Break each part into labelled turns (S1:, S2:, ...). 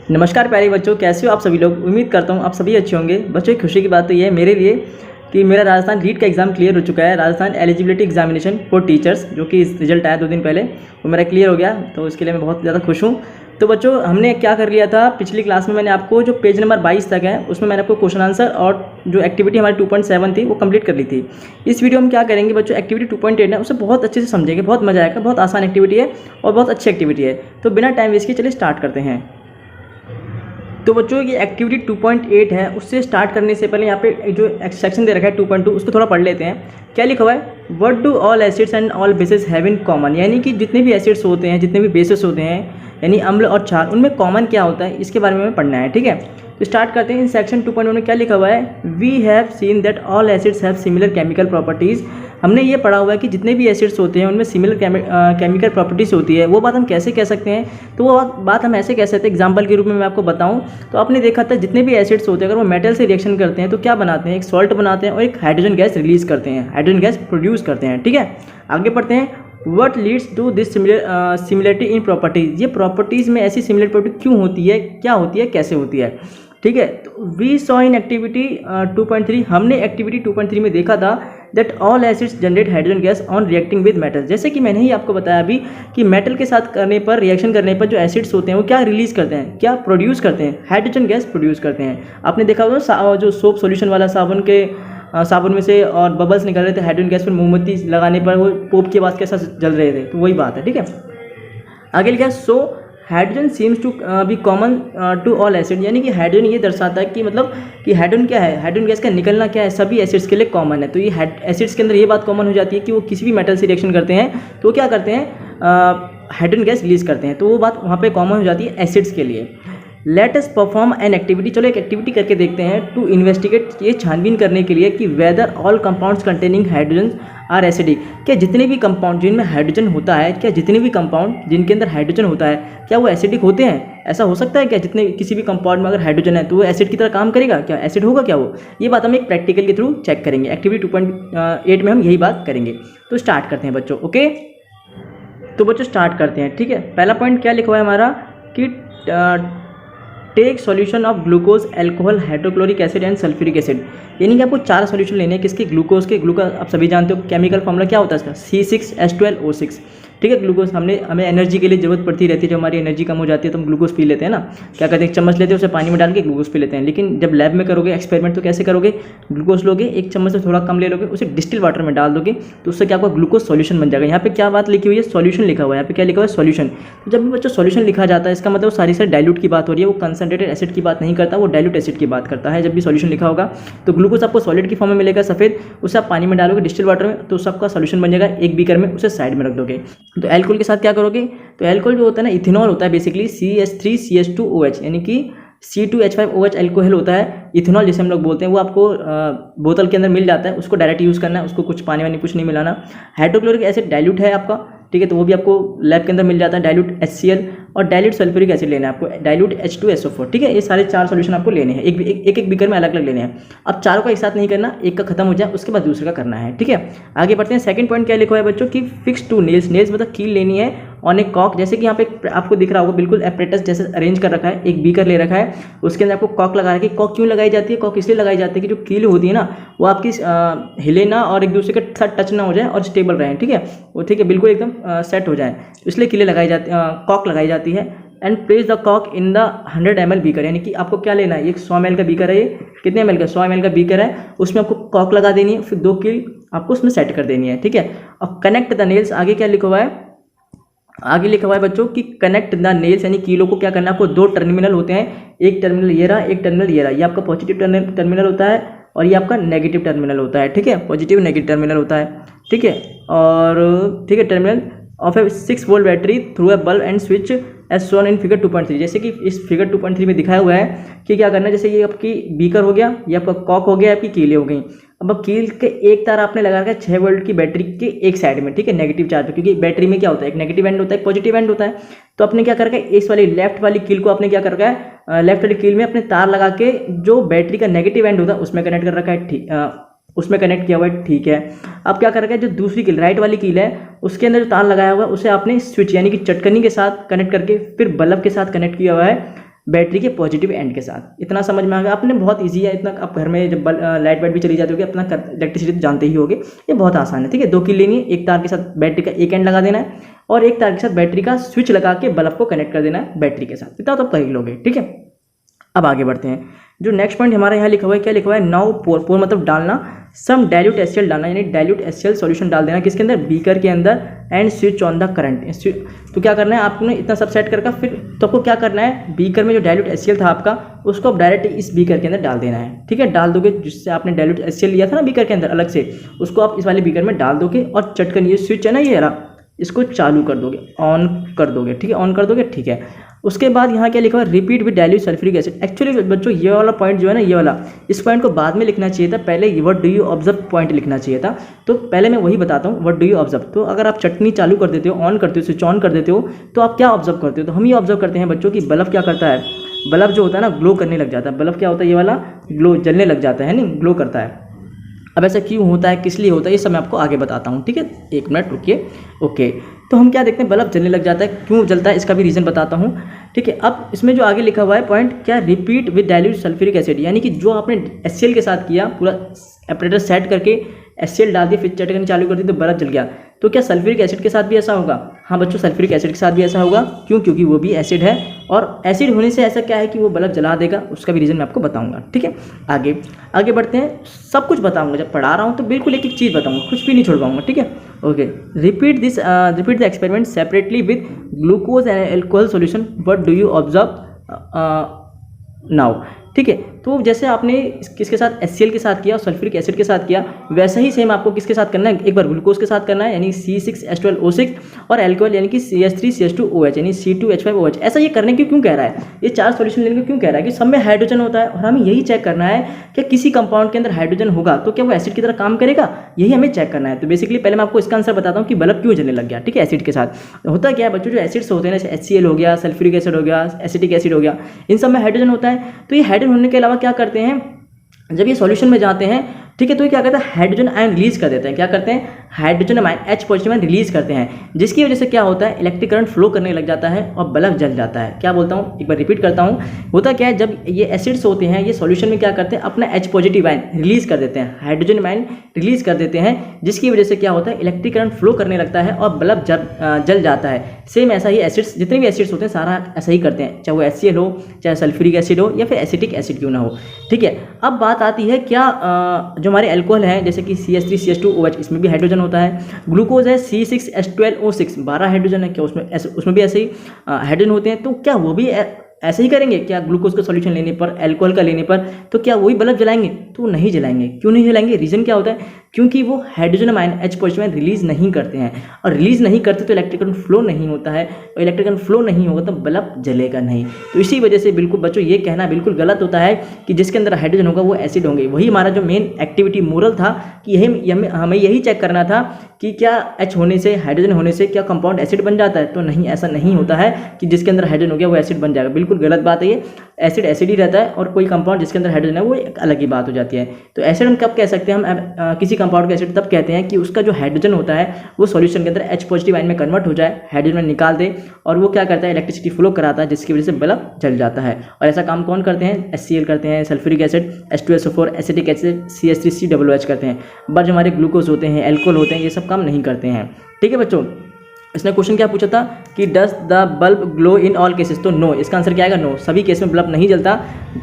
S1: नमस्कार प्यारे बच्चों, कैसे हो आप सभी लोग। उम्मीद करता हूँ आप सभी अच्छे होंगे। बच्चों एक खुशी की बात तो ये है मेरे लिए कि मेरा राजस्थान रीट का एग्ज़ाम क्लियर हो चुका है। Rajasthan eligibility examination for teachers, जो कि रिजल्ट आया 2 दिन पहले, वो मेरा क्लियर हो गया। तो उसके लिए मैं बहुत ज़्यादा खुश हूँ। तो बच्चों हमने क्या कर लिया था, पिछली क्लास में मैंने आपको जो पेज नंबर 22 तक है उसमें मैंने आपको क्वेश्चन आंसर और जो एक्टिविटी हमारी 2.7 थी वो कंप्लीट कर ली थी। इस वीडियो में क्या करेंगे बच्चों, एक्टिविटी 2.8 है उसे बहुत अच्छे से समझेंगे, बहुत मजा आएगा। बहुत आसान एक्टिविटी है और बहुत अच्छी एक्टिविटी है। तो बिना टाइम वेस्ट किए चलिए स्टार्ट करते हैं। तो बच्चों ये एक्टिविटी 2.8 है, उससे स्टार्ट करने से पहले यहाँ पे जो सेक्शन दे रखा है 2.2 उसको थोड़ा पढ़ लेते हैं। क्या लिखा हुआ है, what do all acids and all basis have in common, यानी कि जितने भी एसिड्स होते हैं, जितने भी बेसिस होते हैं, यानी अम्ल और क्षार, उनमें कॉमन क्या होता है, इसके बारे में हमें पढ़ना है। ठीक है, तो स्टार्ट करते हैं। इन सेक्शन 2.1 में क्या लिखा हुआ है, we have seen that all acids have similar chemical properties. हमने ये पढ़ा हुआ है कि जितने भी एसिड्स होते हैं उनमें सिमिलर केमिकल प्रॉपर्टीज़ होती है। वो बात हम कैसे कह सकते हैं, तो वो बात हम ऐसे कह सकते हैं, एग्जांपल के रूप में मैं आपको बताऊं तो आपने देखा था जितने भी एसिड्स होते हैं अगर वो मेटल से रिएक्शन करते हैं तो क्या बनाते हैं, एक सॉल्ट बनाते हैं और एक हाइड्रोजन गैस रिलीज करते हैं, हाइड्रोजन गैस प्रोड्यूस करते हैं। ठीक है, आगे पढ़ते हैं। What leads to this similarity in properties, ये प्रॉपर्टीज़ में ऐसी सिमिलर प्रॉपर्टी क्यों होती है, क्या होती है, कैसे होती है। ठीक है, तो वी सॉ इन एक्टिविटी 2.3, हमने एक्टिविटी 2.3 में देखा था that all acids generate hydrogen gas on reacting with metal. जैसे कि मैंने ही आपको बताया अभी कि मेटल के साथ करने पर, रिएक्शन करने पर जो एसिड्स होते हैं वो क्या रिलीज करते हैं, क्या प्रोड्यूस करते हैं, हाइड्रोजन गैस प्रोड्यूस करते हैं। आपने देखा होगा जो सोप सॉल्यूशन वाला साबुन में से और बबल्स निकल रहे थे हाइड्रोजन गैस पर, मोमबत्ती लगाने पर वो पोप के बाद कैसा जल रहे थे, तो वही बात है। ठीक है, आगे लिखा है so hydrogen seems to be common to all acid, यानी कि हाइड्रोजन ये दर्शाता है कि मतलब कि हाइड्रोजन क्या है, हाइड्रोजन गैस का निकलना क्या है, सभी एसिड्स के लिए कॉमन है। तो ये एसिड्स के अंदर ये बात कॉमन हो जाती है कि वो किसी भी मेटल से रिएक्शन करते हैं तो क्या करते हैं, हाइड्रोजन गैस रिलीज करते हैं। तो वो बात वहाँ पे कॉमन हो जाती है एसिड्स के लिए। Let us perform an activity, चलो एक एक्टिविटी करके देखते हैं। टू इन्वेस्टिगेट, ये छानबीन करने के लिए कि whether all compounds containing hydrogen are acidic, क्या जितने भी कंपाउंड जिनमें हाइड्रोजन होता है, क्या जितने भी कंपाउंड जिनके अंदर हाइड्रोजन होता है क्या वो एसिडिक होते हैं। ऐसा हो सकता है क्या, जितने किसी भी कंपाउंड में अगर हाइड्रोजन है तो वो एसिड की तरह काम करेगा, क्या एसिड होगा क्या वो, ये बात हम एक प्रैक्टिकल के थ्रू चेक करेंगे। एक्टिविटी 2.8 में हम यही बात करेंगे। तो स्टार्ट करते हैं बच्चों। ओके, तो बच्चों स्टार्ट करते हैं। ठीक है, पहला पॉइंट क्या लिखा हुआ है हमारा कि take solution of glucose, alcohol, hydrochloric acid and sulphuric acid, यानी कि आपको 4 सॉल्यूशन लेने हैं। किसके, ग्लूकोज के। ग्लूकोज आप सभी जानते हो केमिकल फॉर्मूला क्या होता है इसका, C6H12O6। ठीक है, ग्लूकोज हमें एनर्जी के लिए जरूरत पड़ती रहती है। जब हमारी एनर्जी कम हो जाती है तो हम ग्लूकोज पी लेते हैं ना, क्या कहते हैं, एक चम्मच लेते हैं उसे पानी में डाल के ग्लूकोज पी लेते हैं। लेकिन जब लैब में करोगे एक्सपेरिमेंट तो कैसे करोगे, ग्लूकोज लोगे, एक चम्मच से थोड़ा कम ले लोगे, उसे डिस्टिल वाटर में डाल दोगे तो उससे क्या होगा, ग्लूकोज सॉल्यूशन बन जाएगा। यहाँ पे क्या बात लिखी हुई है, सॉल्यूशन लिखा हुआ है। यहाँ पे क्या लिखा हुआ है, सॉल्यूशन। तो जब भी बच्चों सॉल्यूशन लिखा जाता है इसका मतलब सारी से डाइल्यूट की बात हो रही है, वो कंसंट्रेटेड एसिड की बात नहीं करता, वो डाइल्यूट एसिड की बात करता है। जब भी सॉल्यूशन लिखा होगा तो ग्लूकोज आपको सॉलिड की फॉर्म में मिलेगा सफेद, उसे आप पानी में डालोगे डिस्टिल वाटर में तो सबका सॉल्यूशन बन जाएगा एक बीकर में, उसे साइड में रख दोगे। तो एल्कोहल के साथ क्या करोगे, तो एल्कोहल जो होता है ना, इथेनॉल होता है बेसिकली, CH3CH2OH, यानी कि C2H5OH एल्कोहल होता है, इथेनॉल जिसे हम लोग बोलते हैं। वो आपको बोतल के अंदर मिल जाता है, उसको डायरेक्ट यूज़ करना है, उसको कुछ पानी वानी कुछ नहीं मिलाना। हाइड्रोक्लोरिक एसिड डाइल्यूट है आपका, ठीक है, तो वो भी आपको लैब के अंदर मिल जाता है, डाइल्यूट HCl, और डाइल्यूट सल्फ्यूरिक एसिड लेना है आपको, डाइल्यूट H2SO4। ठीक है, ये सारे 4 सॉल्यूशन आपको लेने हैं, एक बीकर में अलग अलग लेने हैं। अब चारों का एक साथ नहीं करना, एक का खत्म हो जाए उसके बाद दूसरे का करना है। ठीक है, आगे बढ़ते हैं। सेकंड पॉइंट क्या लिखा है बच्चों की फिक्स 2 नेल्स, नेल्स मतलब कील लेनी है ऑन ए कॉक। जैसे कि यहाँ पे आपको दिख रहा होगा बिल्कुल एपरेटस जैसे अरेंज कर रखा है, एक बीकर ले रखा है, उसके अंदर आपको कॉक लगा रखी है। कॉक क्यों लगाई जाती है, कॉक इसलिए लगाई जाती है कि जो कील होती है ना वो आपकी हिले ना और एक दूसरे के साथ टच ना हो जाए और स्टेबल रहे। ठीक है, वो ठीक है बिल्कुल एकदम सेट हो जाए, इसलिए कीलें लगाई जाती, कॉक लगाई जाती है। एंड प्लेस द कॉक इन द 100 ml बीकर, यानी कि आपको क्या लेना है, एक 100 ml का बीकर है, ये कितने ml का, 100 ml का बीकर है, उसमें आपको कॉक लगा देनी है, फिर 2 कील आपको उसमें सेट कर देनी है। ठीक है, और कनेक्ट द नेल्स, आगे क्या लिखा हुआ है, आगे लिखा हुआ है बच्चों कि कनेक्ट द नेल्स, यानी कीलों को क्या करना है आपको, 2 टर्मिनल होते हैं, एक टर्मिनल ये रहा, एक टर्मिनल ये रहा, ये आपका पॉजिटिव टर्मिनल होता है और ये आपका नेगेटिव टर्मिनल होता है। ठीक है, पॉजिटिव नेगेटिव टर्मिनल होता है। ठीक है, और ठीक है, terminal of a 6 volt battery through a bulb and switch as shown in figure 2.3, जैसे कि इस फिगर 2.3 में दिखाया हुआ है कि क्या करना है। जैसे ये आपकी बीकर हो गया, ये आपका कॉक हो गया, आपकी कीलें हो गई। अब कील के एक तार आपने लगा रखा है 6 वोल्ट की बैटरी के एक साइड में, ठीक है, नेगेटिव चार्ज पे, क्योंकि बैटरी में क्या होता है, एक नेगेटिव एंड होता है, एक पॉजिटिव एंड होता है। तो आपने क्या कर रखा है, इस वाली लेफ्ट वाली कील को आपने क्या कर रखा है, लेफ्ट वाली कील में अपने तार लगा के जो बैटरी का नेगेटिव एंड होता है उसमें कनेक्ट कर रखा है, ठीक, उसमें कनेक्ट किया हुआ है। ठीक है, अब क्या कर रखा है, जो दूसरी कील राइट वाली कील है उसके अंदर जो तार लगाया हुआ है उसे आपने स्विच यानी कि चटकनी के साथ कनेक्ट करके फिर बल्ब के साथ कनेक्ट किया हुआ है बैटरी के पॉजिटिव एंड के साथ। इतना समझ में आ गया आपने, बहुत ईजी है। इतना आप घर में जब लाइट वाइट भी चली जाती होगी अपना इलेक्ट्रिसिटी तो जानते ही होगे, ये बहुत आसान है। ठीक है, 2 कील लेनी है, एक तार के साथ बैटरी का एक एंड लगा देना है और एक तार के साथ बैटरी का स्विच लगा के बल्ब को कनेक्ट कर देना है बैटरी के साथ। इतना तो आप कर ही लोगे। ठीक है, अब आगे बढ़ते हैं। जो नेक्स्ट पॉइंट हमारे यहाँ लिखा हुआ है, क्या लिखा हुआ है, नाउ पोर मतलब डालना, सम डाइल्यूट HCl डालना, यानी डाइल्यूट HCl सॉल्यूशन डाल देना किसके अंदर, बीकर के अंदर, and switch on the current. तो क्या करना है आपने, इतना सब सेट करके फिर तो आपको क्या करना है, बीकर में जो डाइल्यूट HCl था आपका उसको आप डायरेक्ट इस बीकर के अंदर डाल देना है। ठीक है, डाल दोगे, जिससे आपने डाइल्यूट HCl लिया था ना बीकर के अंदर अलग से, उसको आप इस वाले बीकर में डाल दोगे और चटकन ये स्विच है ना ये रहा, इसको चालू कर दोगे, ऑन कर दोगे। ठीक है, ऑन कर दोगे। ठीक है, उसके बाद यहाँ क्या लिखा हुआ है, repeat with dilute sulphuric acid. Actually बच्चों ये वाला पॉइंट जो है ना, ये वाला, इस पॉइंट को बाद में लिखना चाहिए था, पहले what do you observe point लिखना चाहिए था। तो पहले मैं वही बताता हूँ, व्हाट डू यू ऑब्जर्व। तो अगर आप चटनी चालू कर देते हो, ऑन करते हो, स्विच ऑन कर देते हो, तो आप क्या ऑब्जर्व करते हो, तो हम ये ऑब्जर्व करते हैं बच्चों की बल्ब क्या करता है, बल्ब जो होता है ना ग्लो करने लग जाता है। बल्ब क्या होता है, ये वाला ग्लो, जलने लग जाता है, नहीं ग्लो करता है। अब ऐसा क्यों होता है, किस लिए होता है, ये सब मैं आपको आगे बताता हूँ। ठीक है, 1 मिनट रुकिए। ओके, तो हम क्या देखते हैं, बल्ब जलने लग जाता है, क्यों जलता है इसका भी रीज़न बताता हूँ। ठीक है, अब इसमें जो आगे लिखा हुआ है पॉइंट, क्या, repeat with dilute sulphuric acid, यानी कि जो आपने HCl के साथ किया, पूरा ऑपरेटर सेट करके HCl डाल दिया, फिर चटकनी चालू कर दी तो बल्ब जल गया। तो क्या सल्फ्यूरिक एसिड के साथ भी ऐसा होगा? हाँ बच्चों, सल्फ्यूरिक एसिड के साथ भी ऐसा होगा। क्यों? क्योंकि वो भी एसिड है, और एसिड होने से ऐसा क्या है कि वो बल्ब जला देगा, उसका भी रीज़न मैं आपको बताऊंगा। ठीक है, आगे बढ़ते हैं। सब कुछ बताऊंगा, जब पढ़ा रहा हूँ तो बिल्कुल एक एक चीज़ बताऊंगा, कुछ भी नहीं छोड़ पाऊंगा। ठीक है, okay. Repeat the experiment separately with glucose and alcohol solution, what do you observe now. ठीक है, तो जैसे आपने किसके साथ, HCl के साथ किया और सल्फ्यूरिक एसिड के साथ किया, वैसा ही सेम आपको किसके साथ करना है, एक बार ग्लूकोज के साथ करना है, यानी C6H12O6, और एल्कोहल यानी कि CH3CH2OH यानी C2H5OH। ऐसा ये करने की क्यों कह रहा है, ये 4 सॉल्यूशन लेने को क्यों कह रहा है, कि सब में हाइड्रोजन होता है और हमें यही चेक करना है कि किसी कंपाउंड के अंदर हाइड्रोजन होगा तो क्या वो एसिड की तरह काम करेगा, यही हमें चेक करना है। तो बेसिकली पहले मैं आपको इसका आंसर बताता हूँ कि बल्ब क्यों जलने लग गया। ठीक है, एसिड के साथ होता क्या है बच्चों, जो एसिड्स होते हैं जैसे HCl हो गया, सल्फ्यूरिक एसिड हो गया, एसिटिक एसिड हो गया, इन सब में हाइड्रोजन होता है। तो ये हाइड्रोजन होने के अलावा क्या करते हैं, जब ये सॉल्यूशन में जाते हैं, ठीक है, तो ये क्या करता है, हाइड्रोजन आयन रिलीज कर देते हैं। क्या करते हैं, hydrogen ion H positive ion release करते हैं, जिसकी वजह से क्या होता है, इलेक्ट्रिक करंट फ्लो करने लग जाता है और बल्ब जल जाता है। क्या बोलता हूँ, एक बार रिपीट करता हूँ। होता क्या है, जब ये एसिड्स होते हैं, ये सॉल्यूशन में क्या करते हैं, अपना H पॉजिटिव आयन रिलीज कर देते हैं, हाइड्रोजन आयन रिलीज कर देते हैं, जिसकी वजह से क्या होता है, इलेक्ट्रिक करंट फ्लो करने लगता है और बल्ब जल जाता है। सेम ऐसा ही एसिड्स, जितने भी एसिड्स होते हैं सारा ऐसा ही करते हैं, चाहे वो HCl हो, चाहे सल्फ्यूरिक एसिड हो, या फिर एसिटिक एसिड क्यों ना हो। ठीक है, अब बात आती है क्या, जो हमारे एल्कोहल हैं जैसे कि CH3CH2OH, इसमें भी हाइड्रोजन होता है। ग्लूकोज है C6H12O6, 12 हाइड्रोजन है, क्या उसमें भी ऐसे ही हाइड्रोजन होते हैं। तो क्या वो भी ऐसे ही करेंगे क्या, ग्लूकोज का सॉल्यूशन लेने पर, एल्कोहल का लेने पर, तो क्या वही बल्ब जलाएंगे? तो नहीं जलाएंगे। क्यों नहीं जलाएंगे, रीजन क्या होता है, क्योंकि वो hydrogen ion H positive ion release नहीं करते हैं, और रिलीज नहीं करते तो इलेक्ट्रिक करंट फ्लो नहीं होता है, और इलेक्ट्रिक करंट फ्लो नहीं होगा तो बल्ब जलेगा नहीं। तो इसी वजह से बिल्कुल बच्चों ये कहना बिल्कुल गलत होता है कि जिसके अंदर हाइड्रोजन होगा वो एसिड होंगे। वही हमारा जो मेन एक्टिविटी मोरल था कि हमें यही चेक करना था कि क्या H होने से, हाइड्रोजन होने से क्या कंपाउंड एसिड बन जाता है। तो नहीं, ऐसा नहीं होता है कि जिसके अंदर हाइड्रोजन हो गया वो एसिड बन जाएगा, बिल्कुल गलत बात है ये। एसिड एसिड ही रहता है, और कोई कंपाउंड जिसके अंदर हाइड्रोजन है वो एक अलग ही बात हो जाती है। तो एसिड हम कब कह सकते हैं, हम किसी कंपाउंड का एसिड तब कहते हैं कि उसका जो हाइड्रोजन होता है वो सॉल्यूशन के अंदर H पॉजिटिव आयन में कन्वर्ट हो जाए, हाइड्रोजन में निकाल दे, और वो क्या करता है, इलेक्ट्रिसिटी फ्लो कराता है, जिसकी वजह से बल्ब जल जाता है। और ऐसा काम कौन करते हैं, HCl करते हैं, sulphuric acid, H2SO4, acetic acid, CH3COOH करते हैं। बट जो हमारे ग्लूकोज होते हैं, एल्कोहल होते हैं, ये सब काम नहीं करते हैं। ठीक है बच्चों, इसने क्वेश्चन क्या पूछा था कि does the bulb glow in all cases, तो नो, इसका आंसर क्या आएगा, नो। सभी केस में बल्ब नहीं जलता।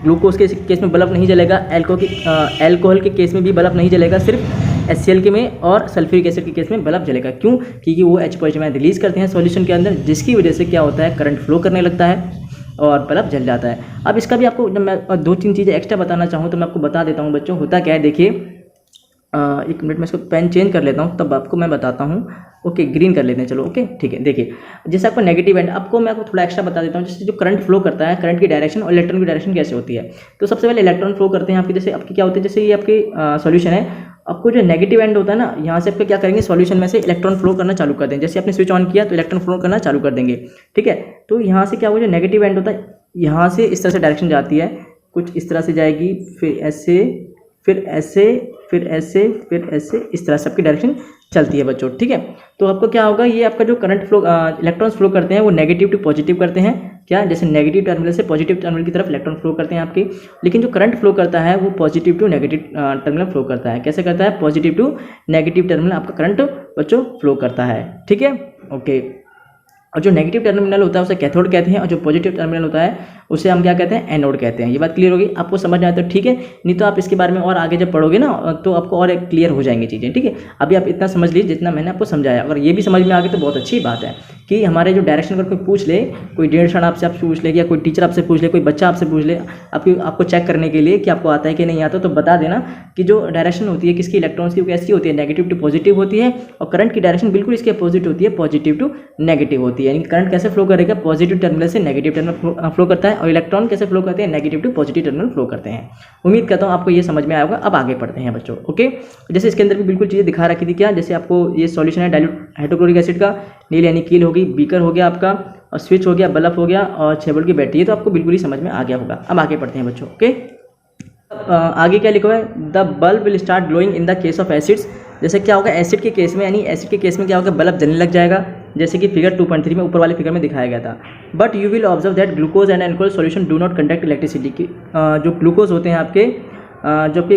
S1: ग्लूकोज के केस में बल्ब नहीं जलेगा, एल्कोहल के केस में भी बल्ब नहीं जलेगा, सिर्फ HCl के में और सल्फ्यूरिक एसिड के केस में बल्ब जलेगा। क्यों? क्योंकि वो H पॉजिटिव आयन रिलीज करते हैं सॉल्यूशन के अंदर, जिसकी वजह से क्या होता है, करंट फ्लो करने लगता है और बल्ब जल जाता है। अब इसका भी आपको, जब मैं 2-3 चीज़ें एक्स्ट्रा बताना चाहूँ तो मैं आपको बता देता हूँ बच्चों। होता क्या है, देखिए, 1 मिनट में इसको पेन चेंज कर लेता हूँ, तब आपको मैं बताता हूँ। ओके, ग्रीन कर लेते हैं, चलो। ओके, ठीक है। देखिए, जैसे आपको नेगेटिव एंड, मैं आपको थोड़ा एक्स्ट्रा बता देता हूँ। जैसे जो करंट फ्लो करता है, करंट की डायरेक्शन और इलेक्ट्रॉन की डायरेक्शन कैसे होती है। तो सबसे पहले इलेक्ट्रॉन फ्लो करते हैं आपके, जैसे आपकी क्या होती है, जैसे ये आपके सॉल्यूशन है, आपको जो नेगेटिव एंड होता है ना, यहाँ से आपको क्या करेंगे, सॉल्यूशन में से इलेक्ट्रॉन फ्लो करना चालू कर देंगे। जैसे आपने स्विच ऑन किया तो इलेक्ट्रॉन फ्लो करना चालू कर देंगे। ठीक है, तो यहाँ से क्या होगा, जो नेगेटिव एंड होता है, यहाँ से इस तरह से डायरेक्शन जाती है, कुछ इस तरह से जाएगी, फिर ऐसे, फिर ऐसे, फिर ऐसे, फिर ऐसे, इस तरह सबकी डायरेक्शन चलती है बच्चों। ठीक है, तो आपको क्या होगा, ये आपका जो करंट फ्लो, इलेक्ट्रॉन्स फ्लो करते हैं वो नेगेटिव टू पॉजिटिव करते हैं, क्या, जैसे नेगेटिव टर्मिनल से पॉजिटिव टर्मिनल की तरफ इलेक्ट्रॉन फ्लो करते हैं आपके, लेकिन जो करंट फ्लो करता है वो positive to negative terminal flow करता है। कैसे करता है, पॉजिटिव टू नेगेटिव टर्मिनल आपका करंट बच्चों फ्लो करता है। ठीक है, ओके। और जो नेगेटिव टर्मिनल होता है उसे कैथोड कहते हैं, और जो पॉजिटिव टर्मिनल होता है उसे हम क्या कहते हैं, एनोड कहते हैं। ये बात क्लियर होगी, आपको समझ में आए तो ठीक है, नहीं तो आप इसके बारे में और आगे जब पढ़ोगे ना तो आपको और क्लियर हो जाएंगी चीज़ें। ठीक है, अभी आप इतना समझ लीजिए जितना मैंने आपको समझाया। अगर ये भी समझ में आ गई तो बहुत अच्छी बात है कि हमारे जो डायरेक्शन अगर कोई पूछ ले, कोई डेढ़ आपसे पूछ ले, या कोई टीचर आपसे पूछ ले, कोई बच्चा आपसे पूछ ले, आपको चेक करने के लिए कि आपको आता है कि नहीं आता, तो बता देना कि जो डायरेक्शन होती है किसकी, इलेक्ट्रॉन्स की, वो कैसी होती है, नेगेटिव टू पॉजिटिव होती है, और करंट की डायरेक्शन बिल्कुल इसके अपोजिट होती है, पॉजिटिव टू नेगेटिव होती है। यानी करंट कैसे फ्लो करेगा, पॉजिटिव टर्मिनल से नेगेटिव टर्मिनल फ्लो करता है, और इलेक्ट्रॉन कैसे फ्लो करते हैं, negative to positive terminal flow करते हैं। उम्मीद करता हूँ आपको ये समझ में आया होगा। अब आगे पढ़ते हैं बच्चों। ओके, जैसे इसके अंदर भी बिल्कुल चीज़ें दिखा रखी थी क्या, जैसे आपको ये सॉल्यूशन है डाइल्यूट हाइड्रोक्लोरिक एसिड का, नील यानी कील होगी, बीकर हो गया आपका, और स्विच हो गया, बल्ब हो गया, और 6 वोल्ट की बैटरी है। तो आपको बिल्कुल ही समझ में आ गया होगा। अब आगे पढ़ते हैं बच्चों। ओके, आगे क्या लिखा है, the bulb will start glowing in the case of acids. जैसे क्या होगा एसिड के केस में, यानी एसिड के केस में क्या होगा, बल्ब जलने लग जाएगा, जैसे कि फिगर 2.3 में ऊपर वाले फिगर में दिखाया गया था। But you will observe that glucose and alcohol solution do not conduct electricity की। जो ग्लूकोज होते हैं आपके, जो कि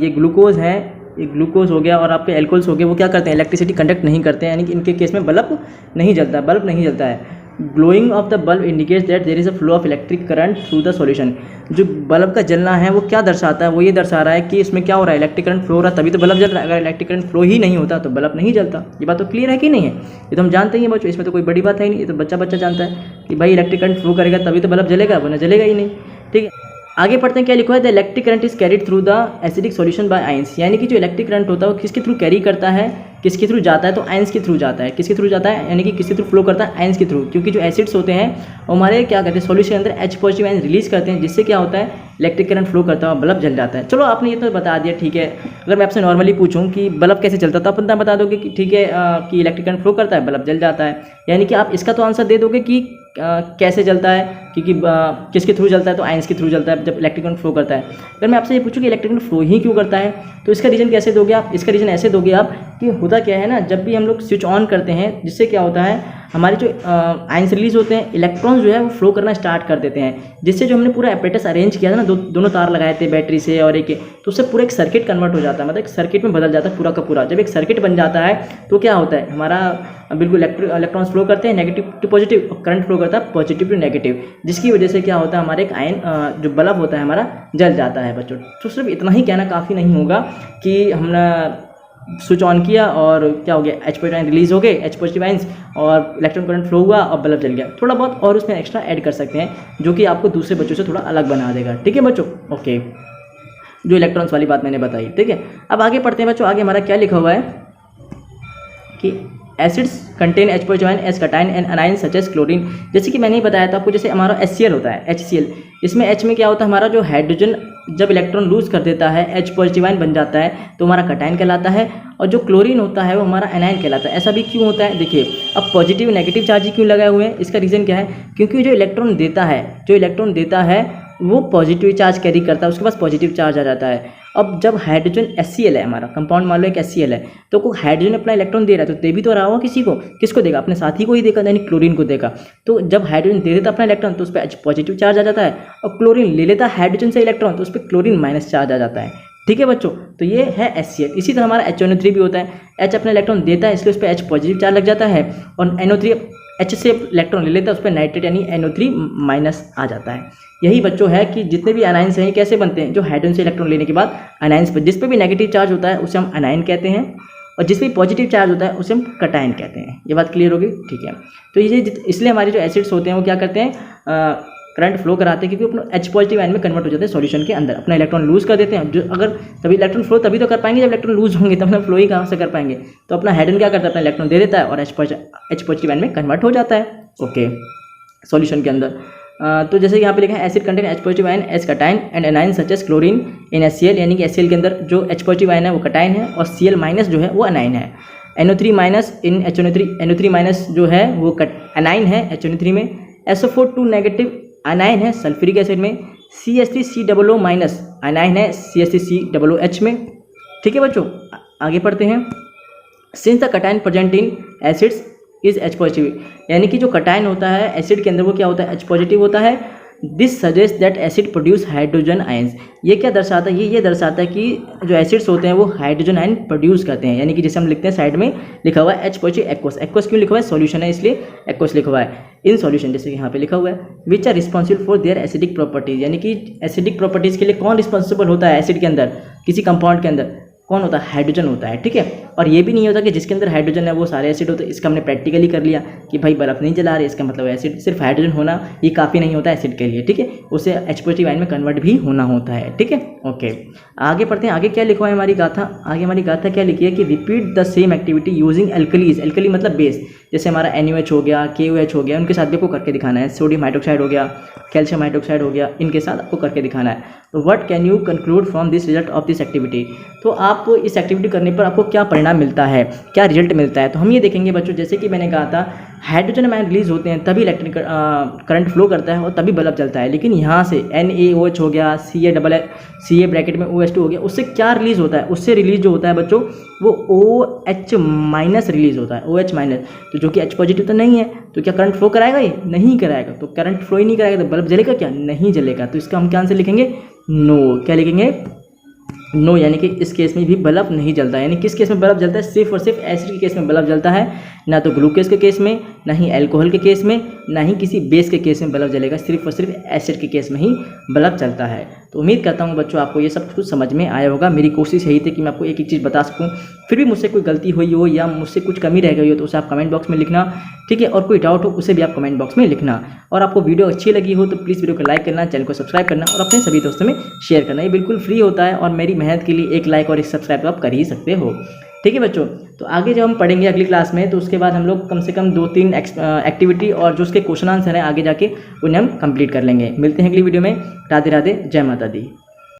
S1: ये ग्लूकोज हैं, ये ग्लूकोज हो गया और आपके एल्कोहल्स हो गए, वो क्या करते हैं, इलेक्ट्रिसिटी कंडक्ट नहीं करते हैं, यानी कि इनके केस में बल्ब नहीं जलता है। Glowing of the bulb indicates that there is a flow of electric current through the solution. जो बल्ब का जलना है वो क्या दर्शाता है, वो ये दर्शा रहा है कि इसमें क्या हो रहा है, इलेक्ट्रिक करंट फ्लो हो रहा है, तभी तो बल्ब जल रहा है। अगर इलेक्ट्रिक करंट फ्लो ही नहीं होता तो बल्ब नहीं जलता। ये बात तो क्लियर है कि नहीं है, ये तो हम जानते ही हैं बच्चों, इसमें तो कोई बड़ी बात है ही नहीं, ये तो बच्चा जानता है कि भाई इलेक्ट्रिक करंट फ्लो करेगा तभी तो बल्ब जलेगा, वरना जलेगा ही नहीं। ठीक है, आगे पढ़ते हैं क्या लिखा है, the electric current is carried through the acidic solution bye ions. यानी कि जो इलेक्ट्रिक करंट होता है वो किसके थ्रू कैरी करता है, किसके थ्रू जाता है, तो आयंस के थ्रू जाता है। किसके थ्रू जाता है, यानी कि किसके थ्रू फ्लो करता है, आयंस के थ्रू। क्योंकि जो एसिड्स होते हैं वो हमारे क्या करते हैं, सॉल्यूशन के अंदर H पॉजिटिव आयन रिलीज करते हैं, जिससे क्या होता है, इलेक्ट्रिक करंट फ्लो करता है, बल्ब जल जाता है। चलो आपने ये तो बता दिया, ठीक है। अगर मैं आपसे नॉर्मली पूछूं कि बल्ब कैसे चलता है तो आप बता दोगे कि ठीक है कि इलेक्ट्रिक करंट फ्लो करता है, बल्ब जल जाता है। यानी कि आप इसका तो आंसर दे दोगे कि कैसे जलता है, क्योंकि किसके थ्रू जलता है, तो आयंस के थ्रू जलता है जब इलेक्ट्रिक करंट फ्लो करता है। अगर मैं आपसे ये पूछूं कि इलेक्ट्रिक करंट फ्लो ही क्यों करता है, तो इसका रीज़न कैसे दोगे आप, इसका रीज़न ऐसे दोगे आप कि होता क्या है ना, जब भी हम लोग स्विच ऑन करते हैं, जिससे क्या होता है, हमारे जो आयंस रिलीज होते हैं, इलेक्ट्रॉन जो है वो फ्लो करना स्टार्ट कर देते हैं, जिससे जो हमने पूरा एपरेटस अरेंज किया था ना, दोनों तार लगाए थे बैटरी से और एक, तो उससे पूरा एक सर्किट कन्वर्ट हो जाता है, मतलब एक सर्किट में बदल जाता है पूरा का पूरा। जब एक सर्किट बन जाता है तो क्या होता है, हमारा बिल्कुल इलेक्ट्रॉन्स फ्लो करते हैं नेगेटिव टू पॉजिटिव, और करंट फ्लो करता है पॉजिटिव टू नेगेटिव, जिसकी वजह से क्या होता है, हमारे एक आयन जो बल्ब होता है हमारा जल जाता है बच्चों। तो सिर्फ इतना ही कहना काफ़ी नहीं होगा कि हमने स्विच ऑन किया और क्या हो गया, H पॉजिटिव आयन रिलीज हो गए, H पॉजिटिव आयंस, और इलेक्ट्रॉन करंट फ्लो हुआ और बल्ब जल गया। थोड़ा बहुत और उसमें एक्स्ट्रा ऐड कर सकते हैं, जो कि आपको दूसरे बच्चों से थोड़ा अलग बना देगा। ठीक है बच्चों, ओके, जो इलेक्ट्रॉन्स वाली बात मैंने बताई। ठीक है, अब आगे पढ़ते हैं बच्चों। आगे हमारा क्या लिखा हुआ है कि acids contain H positive ion as cation and anion such as chlorine. जैसे कि मैंने ही बताया था आपको, जैसे हमारा HCl होता है, HCl, इसमें H में क्या होता है, हमारा जो हाइड्रोजन जब इलेक्ट्रॉन लूज कर देता है, H पॉजिटिव आयन बन जाता है, तो हमारा कैटायन कहलाता है, और जो क्लोरीन होता है वो हमारा एनायन कहलाता है। ऐसा भी क्यों होता है, देखिए अब पॉजिटिव नेगेटिव चार्ज ही क्यों लगाए हुए हैं, इसका रीज़न क्या है, क्योंकि जो इलेक्ट्रॉन देता है वो पॉजिटिव चार्ज कैरी करता है, उसके पास पॉजिटिव चार्ज आ जाता है। अब जब हाइड्रोजन HCl है, हमारा कंपाउंड मान लो एक HCl है, तो को हाइड्रोजन अपना इलेक्ट्रॉन दे रहा है, तो दे भी तो रहा होगा किसी को, किसको देगा, अपने साथी को ही देगा, यानी क्लोरीन को देगा। तो जब हाइड्रोजन दे देता अपना इलेक्ट्रॉन तो उस पर H पॉजिटिव चार्ज आ जाता है, और क्लोरीन ले लेता है हाइड्रोजन से इलेक्ट्रॉन तो उस पर क्लोरीन माइनस चार्ज आ जाता है। ठीक है बच्चों, तो ये है HCl। इसी तरह हमारा HNO3 भी होता है, H अपना इलेक्ट्रॉन देता है, इसलिए उस पर H पॉजिटिव चार्ज लग जाता है, और NO3 H से इलेक्ट्रॉन ले लेता है, उस पर नाइट्रेट यानी NO3 माइनस आ जाता है। यही बच्चों है कि जितने भी अनायंस हैं कैसे बनते हैं, जो हाइड्रोजन से इलेक्ट्रॉन लेने के बाद अनायंस पर जिस पे भी नेगेटिव चार्ज होता है उसे हम अनायन कहते हैं, और जिस पे पॉजिटिव चार्ज होता है उसे हम कैटायन कहते हैं। ये बात क्लियर होगी, ठीक है। तो ये इसलिए हमारे जो एसिड्स होते हैं वो क्या करते हैं, करंट फ्लो कराते हैं, क्योंकि अपना H पॉजिटिव आयन में कन्वर्ट हो जाते हैं सॉल्यूशन के अंदर, अपना इलेक्ट्रॉन लूज कर देते हैं। जो अगर तभी इलेक्ट्रॉन फ्लो तभी तो कर पाएंगे जब इलेक्ट्रॉन लूज होंगे, तब हम फ्लो ही कहाँ से कर पाएंगे। तो अपना हाइड्रोजन क्या करता है, अपना इलेक्ट्रॉन दे देता है और H पॉजिटिव आयन में कन्वर्ट हो जाता है, ओके, सॉल्यूशन के अंदर। तो जैसे यहाँ पे लिखा है acid contain H positive ion as cation and anion such as chlorine in HCl, यानी कि HCl के अंदर जो H पॉजिटिव आयन है वो कैटायन है, और Cl माइनस जो है वो अनायन है। NO3 माइनस इन HNO3, NO3 माइनस जो है वो अनायन है HNO3 में। SO4 नेगेटिव अनायन है सल्फ्यूरिक एसिड में। CH3COO माइनस अनायन है CH3COOH में। ठीक है बच्चों, आगे पढ़ते हैं। Since the cation present in acids is H positive, यानी कि जो कटायन होता है एसिड के अंदर वो क्या होता है, H पॉजिटिव होता है। This suggest that acid produce hydrogen ions, ये क्या दर्शाता है, ये दर्शाता है कि जो एसिड्स होते हैं वो हाइड्रोजन आयन प्रोड्यूस करते हैं, यानी कि जैसे हम लिखते हैं साइड में लिखा हुआ है H पॉजिटिव एक्वस, एक्वस क्यों लिखा हुआ है, सॉल्यूशन है इसलिए एक्वस लिखा हुआ है। इन सॉल्यूशन जैसे कि यहाँ पे लिखा हुआ है which are responsible for their acidic properties, यानी कि एसिडिक प्रॉपर्टीज के लिए कौन रिस्पॉन्सिबल होता है एसिड के अंदर, किसी कंपाउंड के अंदर कौन होता है, हाइड्रोजन होता है, ठीक है। और ये भी नहीं होता कि जिसके अंदर हाइड्रोजन है वो सारे एसिड होते हैं, इसका हमने प्रैक्टिकली कर लिया कि भाई बर्फ नहीं जला रहे, इसका मतलब एसिड सिर्फ हाइड्रोजन होना ये काफ़ी नहीं होता एसिड के लिए, ठीक है, उसे H पॉजिटिव आयन में कन्वर्ट भी होना होता है, ठीक है। ओके, आगे पढ़ते हैं, आगे क्या लिखा है हमारी गाथा, आगे हमारी गाथा क्या लिखी है कि repeat the same activity using alkalis, alkali मतलब बेस, जैसे हमारा NaOH हो गया, KOH हो गया, उनके साथ भी आपको करके दिखाना है, सोडियम हाइड्रोक्साइड हो गया, कैल्शियम हाइड्रोक्साइड हो गया, इनके साथ आपको करके दिखाना है। तो what can you conclude from this result of this activity, तो आप इस एक्टिविटी करने पर आपको क्या परिणाम मिलता है, क्या रिजल्ट मिलता है, तो हम ये देखेंगे बच्चों, जैसे कि मैंने कहा था हाइड्रोजन आयन रिलीज होते हैं तभी इलेक्ट्रिक करंट फ्लो करता है और तभी बल्ब जलता है, लेकिन यहाँ से NaOH हो गया, Ca ब्रैकेट में OH2 हो गया, उससे क्या रिलीज होता है, उससे रिलीज जो होता है बच्चों वो OH माइनस रिलीज होता है, OH माइनस, तो जो कि H पॉजिटिव तो नहीं है, तो क्या करंट फ्लो कराएगा, ये नहीं कराएगा, तो करंट फ्लो ही नहीं कराएगा तो बल्ब जलेगा क्या, नहीं जलेगा, तो इसका हम क्या आंसर लिखेंगे, नो, क्या लिखेंगे, नो, यानी कि इस केस में भी बल्ब नहीं जलता है। यानी किस केस में बल्ब जलता है, सिर्फ और सिर्फ एसिड के केस में बल्ब जलता है, ना तो ग्लूकोज के केस में, ना ही अल्कोहल के केस में, ना ही किसी बेस के केस में बल्ब जलेगा, सिर्फ और सिर्फ एसिड के केस में ही बल्ब चलता है। तो उम्मीद करता हूँ बच्चों आपको ये सब कुछ समझ में आया होगा। मेरी कोशिश यही थी कि मैं आपको एक एक चीज़ बता सकूँ, फिर भी मुझसे कोई गलती हुई हो या मुझसे कुछ कमी रह गई हो तो उसे आप कमेंट बॉक्स में लिखना, ठीक है, और कोई डाउट हो उसे भी आप कमेंट बॉक्स में लिखना। और आपको वीडियो अच्छी लगी हो तो प्लीज़ वीडियो को लाइक करना, चैनल को सब्सक्राइब करना और अपने सभी दोस्तों में शेयर करना, ये बिल्कुल फ्री होता है और मेरी मेहनत के लिए एक लाइक और एक सब्सक्राइब तो आप कर ही सकते हो, ठीक है बच्चों। तो आगे जब हम पढ़ेंगे अगली क्लास में तो उसके बाद हम लोग कम से कम 2-3 एक्टिविटी और जो उसके क्वेश्चन आंसर हैं आगे जाके उन्हें हम कंप्लीट कर लेंगे। मिलते हैं अगली वीडियो में, राधे राधे, जय माता दी।